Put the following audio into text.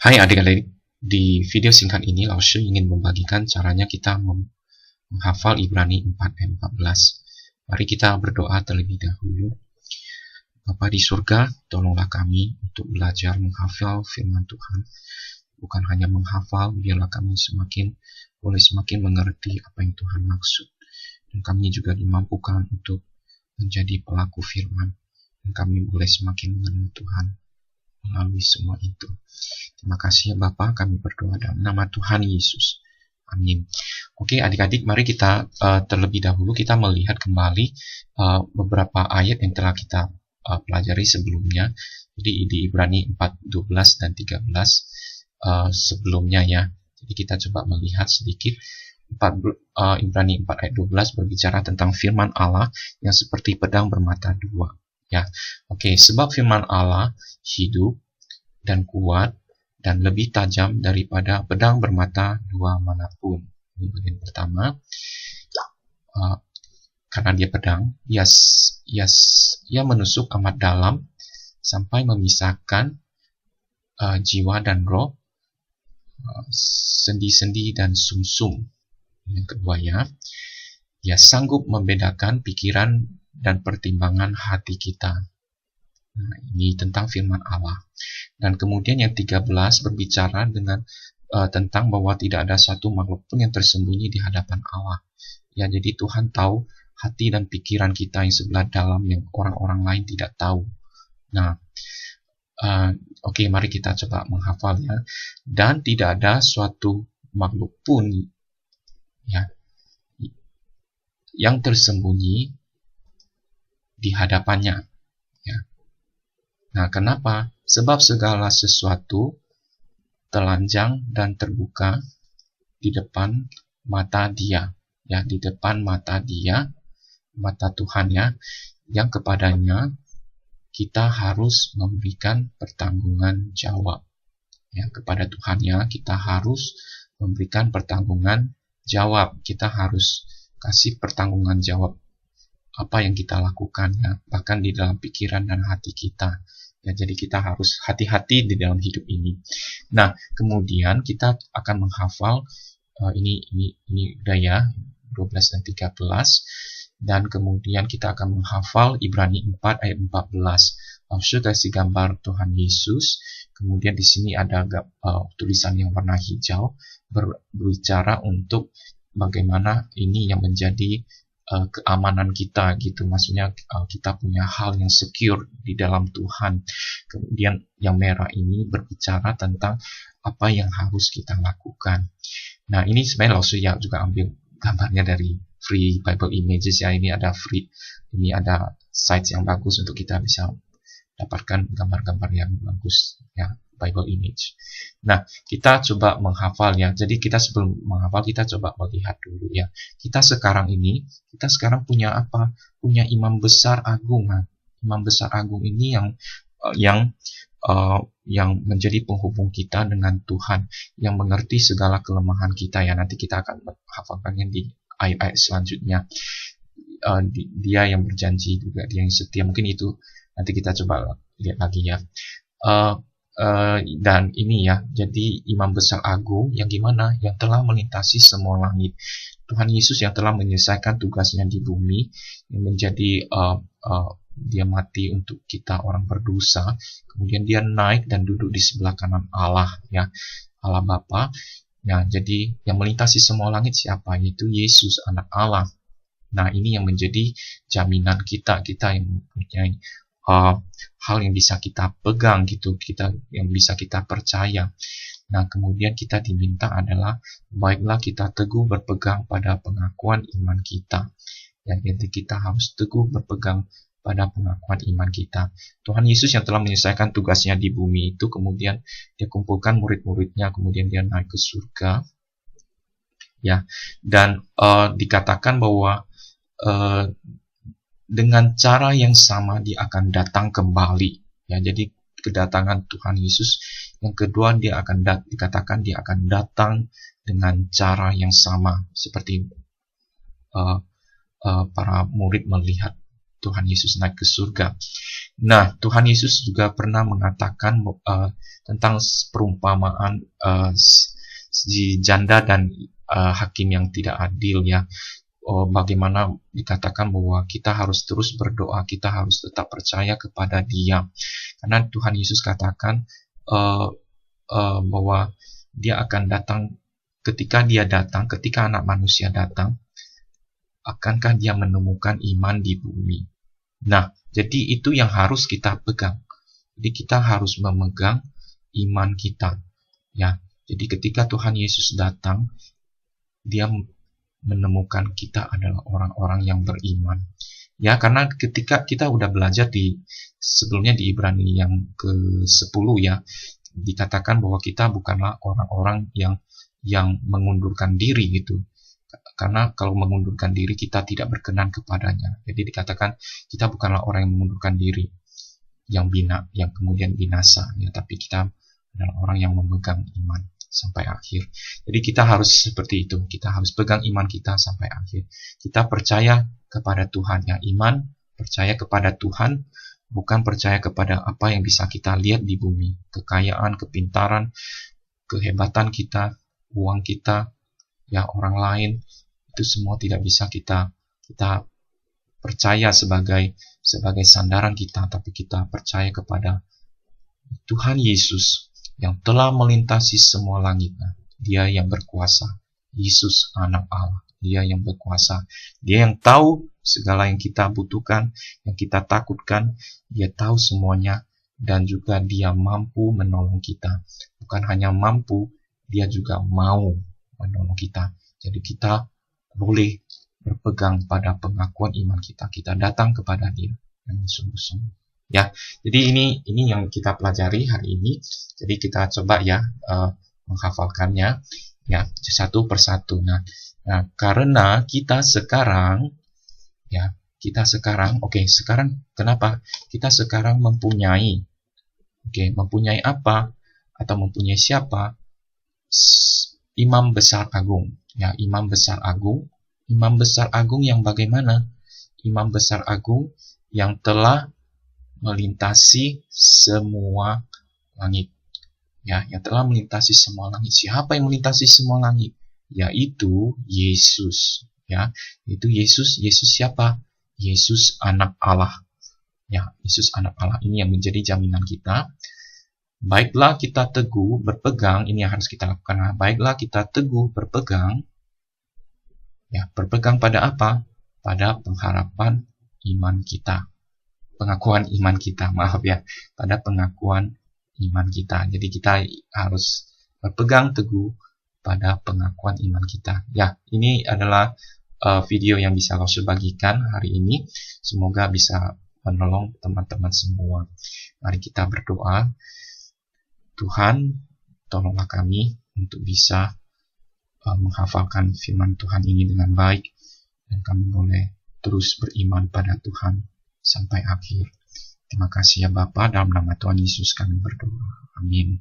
Hai adik-adik, di video singkat ini Laoshi ingin membagikan caranya kita menghafal Ibrani 4 ayat 14. Mari kita berdoa terlebih dahulu. Bapa di surga, tolonglah kami untuk belajar menghafal firman Tuhan. Bukan hanya menghafal, biarlah kami boleh semakin mengerti apa yang Tuhan maksud. Dan kami juga dimampukan untuk menjadi pelaku firman. Dan kami boleh semakin mengenal Tuhan melalui semua itu. Terima kasih ya Bapa, kami berdoa dalam nama Tuhan Yesus. Amin. Oke adik-adik, mari kita terlebih dahulu kita melihat kembali beberapa ayat yang telah kita pelajari sebelumnya. Jadi di Ibrani 4, 12 dan 13 sebelumnya ya. Jadi kita coba melihat sedikit. Ibrani 4 ayat 12 berbicara tentang firman Allah yang seperti pedang bermata dua. Ya, oke. Sebab firman Allah hidup dan kuat dan lebih tajam daripada pedang bermata dua manapun. Ini bagian pertama. Karena dia pedang, ia menusuk amat dalam sampai memisahkan jiwa dan roh, sendi-sendi dan sumsum. Yang kedua ya, ia sanggup membedakan pikiran dan pertimbangan hati kita. Nah, ini tentang firman Allah. Dan kemudian yang 13 berbicara tentang bahwa tidak ada satu makhluk pun yang tersembunyi di hadapan Allah. Ya, jadi Tuhan tahu hati dan pikiran kita yang sebelah dalam yang orang-orang lain tidak tahu. Nah, oke, mari kita coba menghafalnya. Dan tidak ada suatu makhluk pun ya yang tersembunyi di hadapannya. Ya. Nah, kenapa? Sebab segala sesuatu telanjang dan terbuka di depan mata Dia. Ya, di depan mata Dia, mata Tuhan ya, yang kepadanya kita harus memberikan pertanggungan jawab. Ya, kepada Tuhan ya, kita harus memberikan pertanggungan jawab. Kita harus kasih pertanggungan jawab apa yang kita lakukan ya, bahkan di dalam pikiran dan hati kita. Ya, jadi kita harus hati-hati di dalam hidup ini. Nah, kemudian kita akan menghafal ini udah ya 12 dan 13, dan kemudian kita akan menghafal Ibrani 4 ayat 14. Langsung kasih gambar Tuhan Yesus. Kemudian di sini ada tulisan yang warna hijau berbicara untuk bagaimana ini yang menjadi keamanan kita gitu, maksudnya kita punya hal yang secure di dalam Tuhan. Kemudian yang merah ini berbicara tentang apa yang harus kita lakukan. Nah, ini sebenarnya langsung ya juga ambil gambarnya dari Free Bible Images ya. Ini ada sites yang bagus untuk kita bisa dapatkan gambar-gambar yang bagus ya, Bible image. Nah, kita coba menghafal ya. Jadi kita sebelum menghafal kita coba melihat dulu ya. Kita sekarang punya apa? Punya imam besar agung. Nah, imam besar agung ini yang menjadi penghubung kita dengan Tuhan, yang mengerti segala kelemahan kita ya. Nanti kita akan menghafalkannya di ayat-ayat selanjutnya. Dia yang berjanji juga, dia yang setia. Mungkin itu nanti kita coba lihat lagi ya. Dan ini ya, jadi imam besar agung yang gimana? Yang telah melintasi semua langit. Tuhan Yesus yang telah menyelesaikan tugasnya di bumi, yang menjadi dia mati untuk kita orang berdosa. Kemudian dia naik dan duduk di sebelah kanan Allah ya, Allah Bapa. Nah, jadi yang melintasi semua langit siapa? Yaitu Yesus, anak Allah. Nah, ini yang menjadi jaminan kita yang mempunyai hal yang bisa kita pegang gitu, yang bisa kita percaya. Nah, kemudian kita diminta adalah baiklah kita teguh berpegang pada pengakuan iman kita. Jadi kita harus teguh berpegang pada pengakuan iman kita. Tuhan Yesus yang telah menyelesaikan tugasnya di bumi itu, kemudian dia kumpulkan murid-muridnya, kemudian dia naik ke surga. Ya, dan dikatakan bahwa dengan cara yang sama dia akan datang kembali ya. Jadi kedatangan Tuhan Yesus yang kedua, dikatakan dia akan datang dengan cara yang sama seperti para murid melihat Tuhan Yesus naik ke surga. Nah, Tuhan Yesus juga pernah mengatakan tentang perumpamaan si janda dan hakim yang tidak adil ya. Bagaimana dikatakan bahwa kita harus terus berdoa, kita harus tetap percaya kepada Dia, karena Tuhan Yesus katakan bahwa Dia akan datang. Ketika anak manusia datang, akankah Dia menemukan iman di bumi? Nah, jadi itu yang harus kita pegang. Jadi kita harus memegang iman kita ya. Jadi ketika Tuhan Yesus datang, Dia menemukan kita adalah orang-orang yang beriman. Ya, karena ketika kita udah belajar sebelumnya di Ibrani yang ke-10 ya, dikatakan bahwa kita bukanlah orang-orang yang mengundurkan diri gitu. Karena kalau mengundurkan diri kita tidak berkenan kepadanya. Jadi dikatakan kita bukanlah orang yang mengundurkan diri, yang kemudian binasa ya, tapi kita adalah orang yang memegang iman sampai akhir. Jadi kita harus seperti itu. Kita harus pegang iman kita sampai akhir. Kita percaya kepada Tuhan. Ya, iman percaya kepada Tuhan, bukan percaya kepada apa yang bisa kita lihat di bumi. Kekayaan, kepintaran, kehebatan kita, uang kita, ya orang lain, itu semua tidak bisa kita percaya sebagai sandaran kita, tapi kita percaya kepada Tuhan Yesus yang telah melintasi semua langit. Dia yang berkuasa. Yesus anak Allah. Dia yang berkuasa. Dia yang tahu segala yang kita butuhkan, yang kita takutkan. Dia tahu semuanya, dan juga Dia mampu menolong kita. Bukan hanya mampu, Dia juga mau menolong kita. Jadi kita boleh berpegang pada pengakuan iman kita. Kita datang kepada Dia dengan sungguh-sungguh. Ya, jadi ini yang kita pelajari hari ini. Jadi kita coba ya menghafalkannya ya satu persatu. Nah, karena kita sekarang sekarang kenapa? Kita sekarang mempunyai apa atau mempunyai siapa? Imam besar agung. Ya, imam besar agung. Imam besar agung yang bagaimana? Imam besar agung yang telah melintasi semua langit. Ya, yang telah melintasi semua langit. Siapa yang melintasi semua langit? Yaitu Yesus. Ya, itu Yesus. Yesus siapa? Yesus anak Allah. Ya, Yesus anak Allah ini yang menjadi jaminan kita. Baiklah kita teguh berpegang, ini yang harus kita lakukan. Baiklah kita teguh berpegang. Ya, berpegang pada apa? Pada pengharapan iman kita. Pengakuan iman kita, pada pengakuan iman kita. Jadi kita harus berpegang teguh pada pengakuan iman kita. Ya, ini adalah video yang bisa Lause bagikan hari ini. Semoga bisa menolong teman-teman semua. Mari kita berdoa. Tuhan, tolonglah kami untuk bisa menghafalkan firman Tuhan ini dengan baik, dan kami boleh terus beriman pada Tuhan sampai akhir. Terima kasih ya Bapa, dalam nama Tuhan Yesus kami berdoa. Amin.